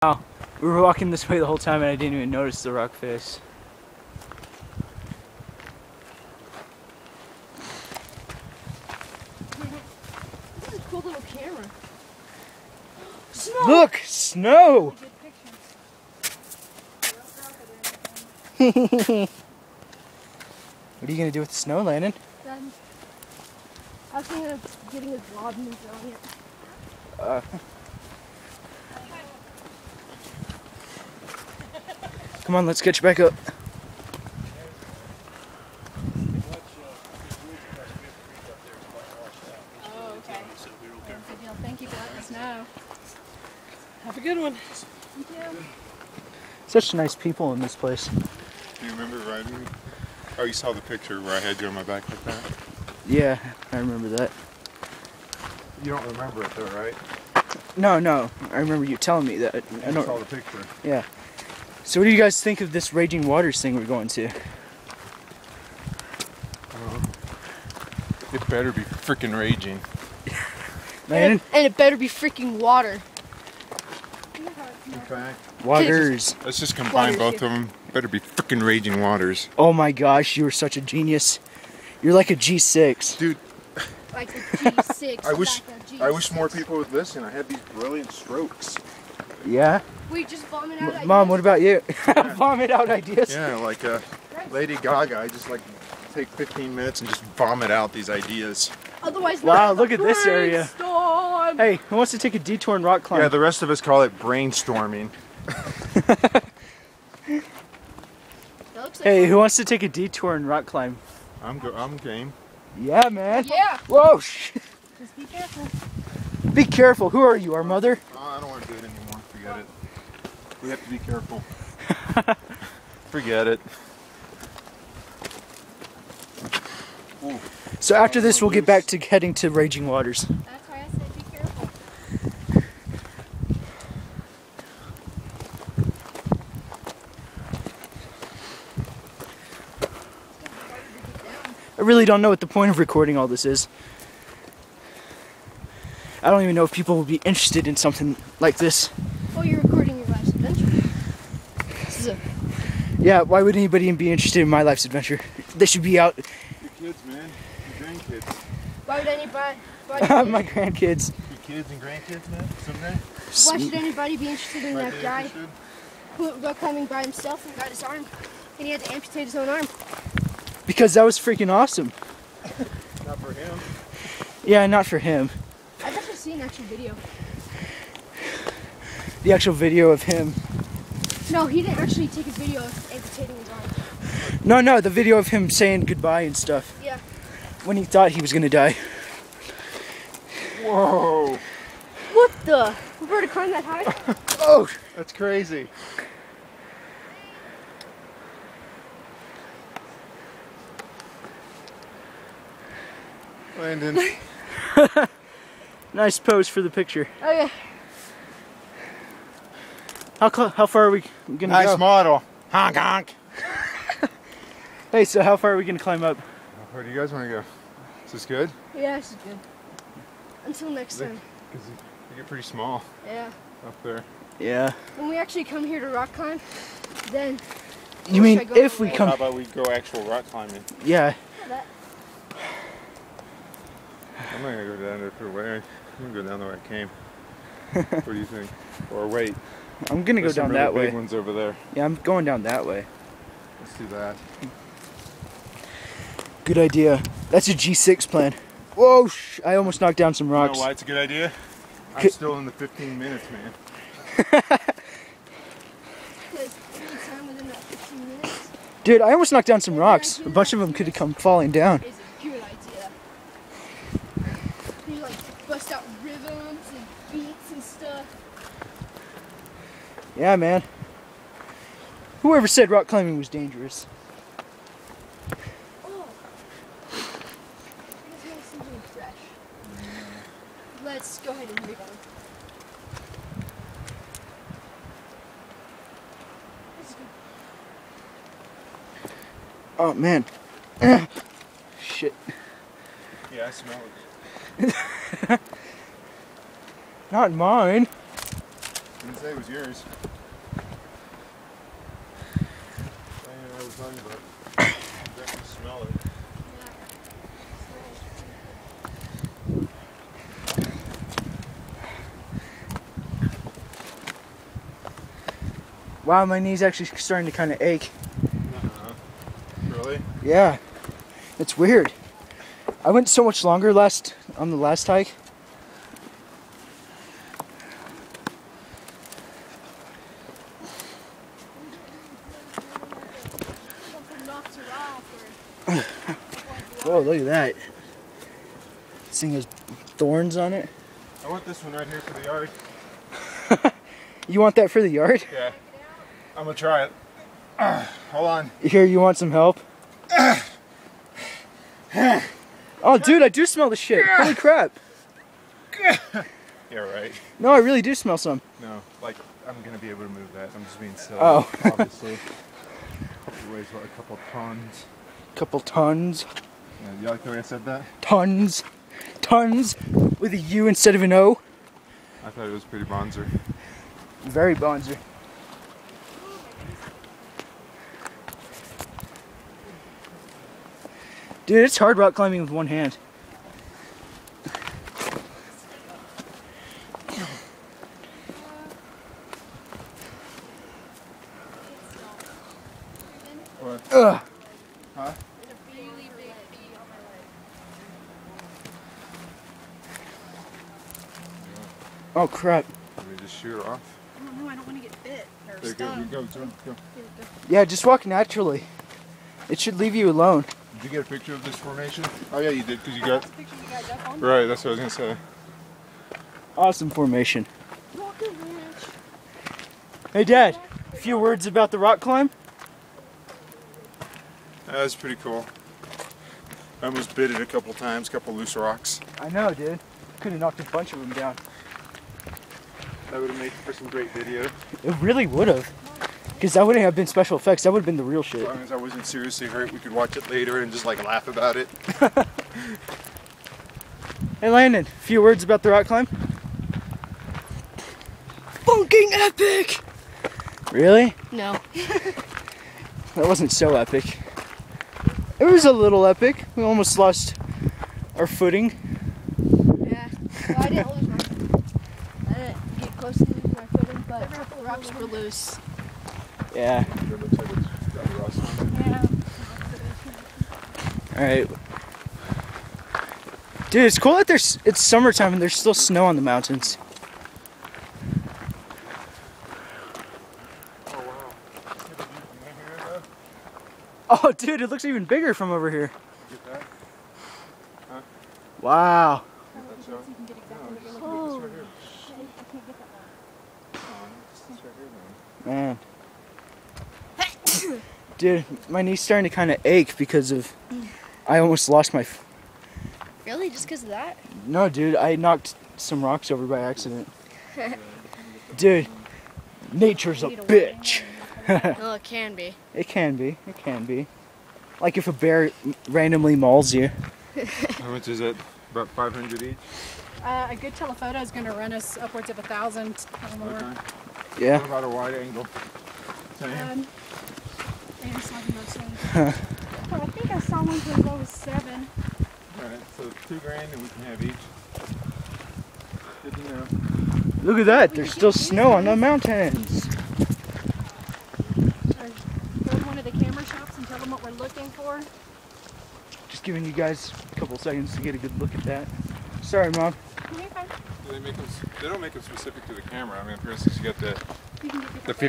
Oh, we were walking this way the whole time and I didn't even notice the rock face. This is a cool little camera. Snow! Look! Snow! What are you gonna do with the snow, Landon? I was thinking of getting a glob and throwing it. Come on, let's get you back up. Oh, okay. Good deal. Thank you for letting us know. Have a good one. Thank you. Such nice people in this place. Do you remember riding me? Oh, you saw the picture where I had you on my back like that? Yeah, I remember that. You don't remember it though, right? No, I remember you telling me that. I You saw the picture. Yeah. So what do you guys think of this Raging Waters thing we're going to? It better be freaking raging. Landon? And it better be freaking water. Okay. Waters. Let's just combine both of them. Better be freaking raging waters. Oh my gosh, you are such a genius. You're like a G6. Dude, Like a G6. I wish more people would listen. I had these brilliant strokes. Yeah? We just vomit out ideas. Mom, what about you? Vomit out ideas? Yeah, like Lady Gaga. I just like take 15 minutes and just vomit out these ideas. Otherwise, wow, look at this area. Brainstorm. Hey, who wants to take a detour and rock climb? Yeah, the rest of us call it brainstorming. Hey, who wants to take a detour and rock climb? I'm game. Yeah, man. Yeah. Whoa. Just be careful. Be careful. Who are you, our mother? Oh, I don't want to do it anymore. Forget it. We have to be careful. Forget it. Ooh. So after this, we'll get back to heading to Raging Waters. That's why I said be careful. I really don't know what the point of recording all this is. I don't even know if people will be interested in something like this. Oh, you're recording your life's adventure. This is a... Yeah, why would anybody be interested in my life's adventure? They should be out. Your kids, man. Your grandkids. Why would anybody... My grandkids. Your kids and grandkids, man, someday? Why should anybody be interested in that guy Interested? who went rock climbing by himself and got his arm, and he had to amputate his own arm? Because that was freaking awesome. Not for him. Yeah, not for him. I've actually seen an actual video. The actual video of him. No, he didn't actually take a video of amputating his arm. No, the video of him saying goodbye and stuff. Yeah. When he thought he was gonna die. Whoa. What the? We're going to climb that high? Oh! That's crazy. Landon. Nice pose for the picture. Oh yeah. How far are we gonna go? Nice model. Honk honk. Hey, so how far are we gonna climb up? Where do you guys want to go? Is this good? Yeah, this is good. Until next time. Because you get pretty small Yeah. up there. Yeah. When we actually come here to rock climb, then... You mean if we How come? about we go actual rock climbing? Yeah. That. I'm not gonna go down there for a way. I'm gonna go down the way I came. What do you think? Or wait. I'm gonna go There's some down really that way. big ones over there. Yeah, I'm going down that way. Let's do that. Good idea. That's a G6 plan. Whoa! I almost knocked down some You know rocks. why it's a good idea? I'm K- still in the 15 minutes, man. Because any time within that 15 minutes Dude, I almost knocked down some rocks. A bunch of them could have come falling down. is a good idea. You like bust out rhythms and beats and stuff. Yeah, man. Whoever said rock climbing was dangerous? Oh. I just want something fresh. Let's go ahead and move on. This is good. Oh man. Shit. Yeah, I smell it. Not mine. Didn't say say was yours. I was talking about. I can smell it. Wow, my knee's actually starting to kind of ache. Really? Yeah, it's weird. I went so much longer on the last hike. Whoa, look at that. This thing has thorns on it. I want this one right here for the yard. You want that for the yard? Yeah. I'm gonna try it. Hold on. Here, you want some help? Oh, dude, I do smell the shit. Holy crap. Yeah, right. No, I really do smell some. No, like, I'm gonna be able to move that. I'm just being silly. Oh. Obviously. It weighs, what, a couple tons. Couple tons. Yeah, you like the way I said that? Tons. Tons with a U instead of an O. I thought it was pretty bonzer. Very bonzer. Dude, it's hard rock climbing with one hand. What? Ugh. Huh? Oh crap. Let me just shoot her off. Oh no, I don't want to get bit or There, stung. go. Yeah, just walk naturally. It should leave you alone. Did you get a picture of this formation? Oh yeah, you did, because you got... That's the picture you got up on. Right, that's what I was gonna say. Awesome formation. Walking ranch. Hey Dad, a few words about the rock climb? That was pretty cool. I almost bit it a couple times, couple loose rocks. I know, dude. Could have knocked a bunch of them down. That would have made for some great video. It really would have. Because that wouldn't have been special effects. That would have been the real shit. As long as I wasn't seriously hurt, we could watch it later and just like laugh about it. Hey Landon, a few words about the rock climb? Fucking epic! Really? No. That wasn't so epic. It was a little epic. We almost lost our footing. Yeah. Well, I didn't lose my. I didn't get close to losing my footing, but The rocks were loose. Yeah. It looks like it's got rust on it. Yeah. Alright. Dude, it's cool that it's summertime and there's still snow on the mountains. Oh wow. See the view from here, though? Oh, dude, it looks even bigger from over here. Get that? Huh? Wow. Get that shot? You can get exactly what you're looking Oh, for. this right here. I can't get that one. Oh, this right here, man. Man. Dude, my knee's starting to kind of ache because of... I almost lost my... really, just because of that? No, dude, I knocked some rocks over by accident. Dude, nature's a bitch. No, it can be. It can be. It can be. Like if a bear randomly mauls you. How much is it? About 500 each? A good telephoto is going to run us upwards of 1,000 or more. Okay. What Yeah. about a wide angle? Same. And it's like most ones. Well, I think I saw one for as low as 7. Alright, so $2,000 and we can have each. Good to know. Look at that. There's still snow on the mountains. Or go to one of the camera shops and tell them what we're looking for. Just giving you guys a couple seconds to get a good look at that. Sorry, Mom. Okay, fine. Do they make them? They don't make them specific to the camera. I mean, for instance, you got the You can get different 50